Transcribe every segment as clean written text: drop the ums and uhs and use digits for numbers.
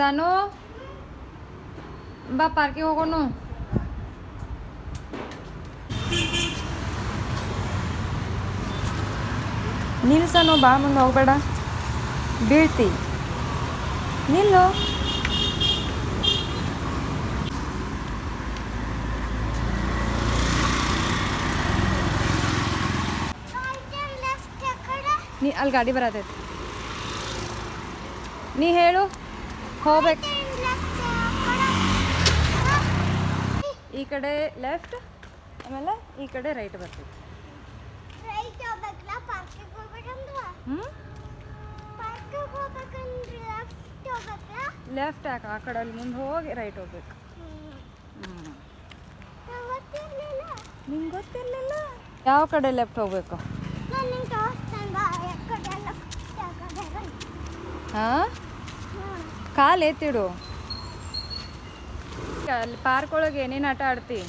ತಾನು ಬಾ ಪಾರ್ಕಿಗೆ ಹೋಗೋಣ. ನಿಲ್ಸನು, ಬಾ ಮುಂದೆ ಹೋಗ್ಬೇಡ, ಬೀಳ್ತಿ. ನಿಲ್ಲು. ನೀ ಅಲ್ಲಿ ಗಾಡಿ ಬರತೈತಿ, ನೀ ಹೇಳು ಹೋಗ್ಬೇಕು. ಈ ಕಡೆ ಲೆಫ್ಟ್, ಆಮೇಲೆ ಈ ಕಡೆ ರೈಟ್ ಬರ್ತೈತಿ. ಲೆಫ್ಟ್ ಯಾಕೆ, ಆ ಕಡೆ ಅಲ್ಲಿ ಮುಂದೆ ಹೋಗಿ ರೈಟ್ ಹೋಗ್ಬೇಕು. ನಿಂಗೆ ಗೊತ್ತಿರಲಿಲ್ಲ ಯಾವ ಕಡೆ ಲೆಫ್ಟ್ ಹೋಗ್ಬೇಕು? ಹಾಂ, ಕಾಲು ಎತ್ತಿಡು. ಅಲ್ಲಿ ಪಾರ್ಕ್ ಒಳಗೆ ಏನೇನು ಆಟ ಆಡ್ತಿ?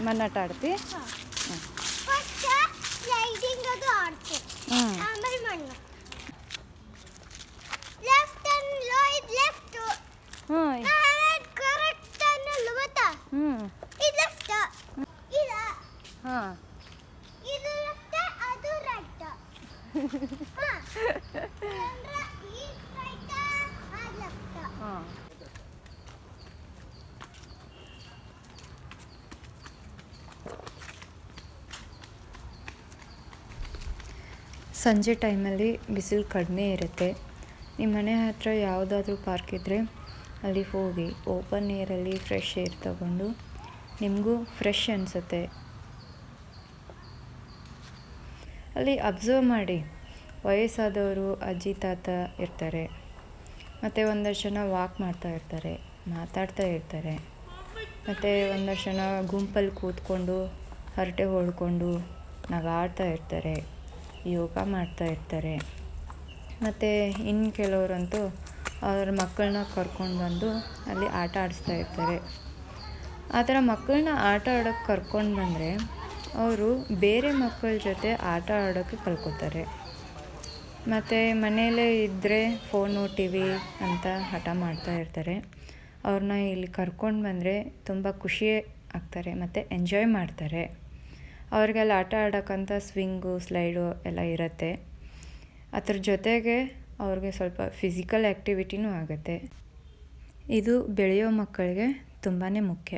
ಮಣ್ಣಾಟ ಆಡ್ತಿ. ಸಂಜೆ ಟೈಮಲ್ಲಿ ಬಿಸಿಲು ಕಡಿಮೆ ಇರುತ್ತೆ. ನಿಮ್ಮ ಮನೆ ಹತ್ತಿರ ಯಾವುದಾದ್ರೂ ಪಾರ್ಕ್ ಇದ್ದರೆ ಅಲ್ಲಿ ಹೋಗಿ ಓಪನ್ ಏರಲ್ಲಿ ಫ್ರೆಶ್ ಏರ್ ತಗೊಂಡು ನಿಮಗೂ ಫ್ರೆಶ್ ಅನಿಸುತ್ತೆ. ಅಲ್ಲಿ ಅಬ್ಸರ್ವ್ ಮಾಡಿ, ವಯಸ್ಸಾದವರು ಅಜ್ಜಿ ತಾತ ಇರ್ತಾರೆ, ಮತ್ತು ಒಂದಷ್ಟು ಜನ ವಾಕ್ ಮಾಡ್ತಾ ಇರ್ತಾರೆ, ಮಾತಾಡ್ತಾ ಇರ್ತಾರೆ, ಮತ್ತು ಒಂದಷ್ಟು ಜನ ಗುಂಪಲ್ಲಿ ಕೂತ್ಕೊಂಡು ಹರಟೆ ಹೊಡ್ಕೊಂಡು ನಗಾಡ್ತಾ ಇರ್ತಾರೆ, ಯೋಗ ಮಾಡ್ತಾ ಇರ್ತಾರೆ. ಮತ್ತು ಇನ್ನು ಕೆಲವರಂತೂ ಅವ್ರ ಮಕ್ಕಳನ್ನ ಕರ್ಕೊಂಡು ಬಂದು ಅಲ್ಲಿ ಆಟ ಆಡಿಸ್ತಾ ಇರ್ತಾರೆ. ಆ ಥರ ಮಕ್ಕಳನ್ನ ಆಟ ಆಡೋಕ್ಕೆ ಕರ್ಕೊಂಡು ಬಂದರೆ ಅವರು ಬೇರೆ ಮಕ್ಕಳ ಜೊತೆ ಆಟ ಆಡೋಕ್ಕೆ ಕಲ್ತ್ಕೋತಾರೆ. ಮತ್ತು ಮನೆಯಲ್ಲೇ ಇದ್ದರೆ ಫೋನು ಟಿ ವಿ ಅಂತ ಹಠ ಮಾಡ್ತಾ ಇರ್ತಾರೆ. ಅವ್ರನ್ನ ಇಲ್ಲಿ ಕರ್ಕೊಂಡು ಬಂದರೆ ತುಂಬ ಖುಷಿ ಆಗ್ತಾರೆ ಮತ್ತು ಎಂಜಾಯ್ ಮಾಡ್ತಾರೆ. ಅವ್ರಿಗೆಲ್ಲ ಆಟ ಆಡೋಕ್ಕಂತ ಸ್ವಿಂಗು ಸ್ಲೈಡು ಎಲ್ಲ ಇರುತ್ತೆ. ಅದ್ರ ಜೊತೆಗೆ ಅವ್ರಿಗೆ ಸ್ವಲ್ಪ ಫಿಸಿಕಲ್ ಆ್ಯಕ್ಟಿವಿಟಿನೂ ಆಗುತ್ತೆ. ಇದು ಬೆಳೆಯೋ ಮಕ್ಕಳಿಗೆ ತುಂಬಾ ಮುಖ್ಯ.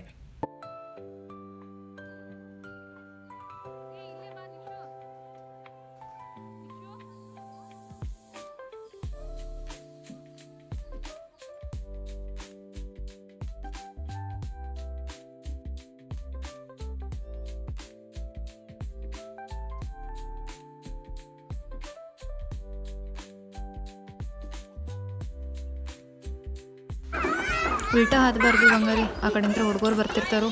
ಉಲ್ಟಾ ಹತ್ಬಾರ್ದು ಬಂಗಾರಿ, ಆ ಕಡೆಯಿಂದ ಹುಡುಗರು ಬರ್ತಿರ್ತಾರೋ.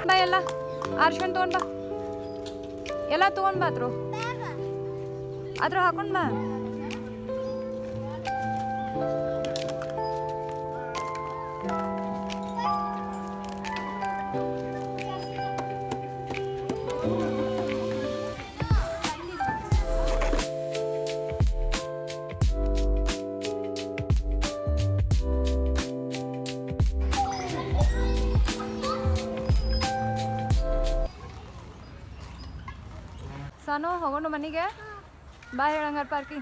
ಬಾ, ಎಲ್ಲ ಆರ್ಸ್ಕೊಂಡು ತೊಗೊಂಡು ಬಾ, ಎಲ್ಲ ತೊಗೊಂಡು ಬಾ, ಅದ್ರ ಹಾಕೊಂಡು ಬಾ. ಸಾನು ಹೋಗೋಣ ಮನೆಗೆ. ಬಾಯ್ ಹೇಳಂಗಾರ ಪಾರ್ಕಿ.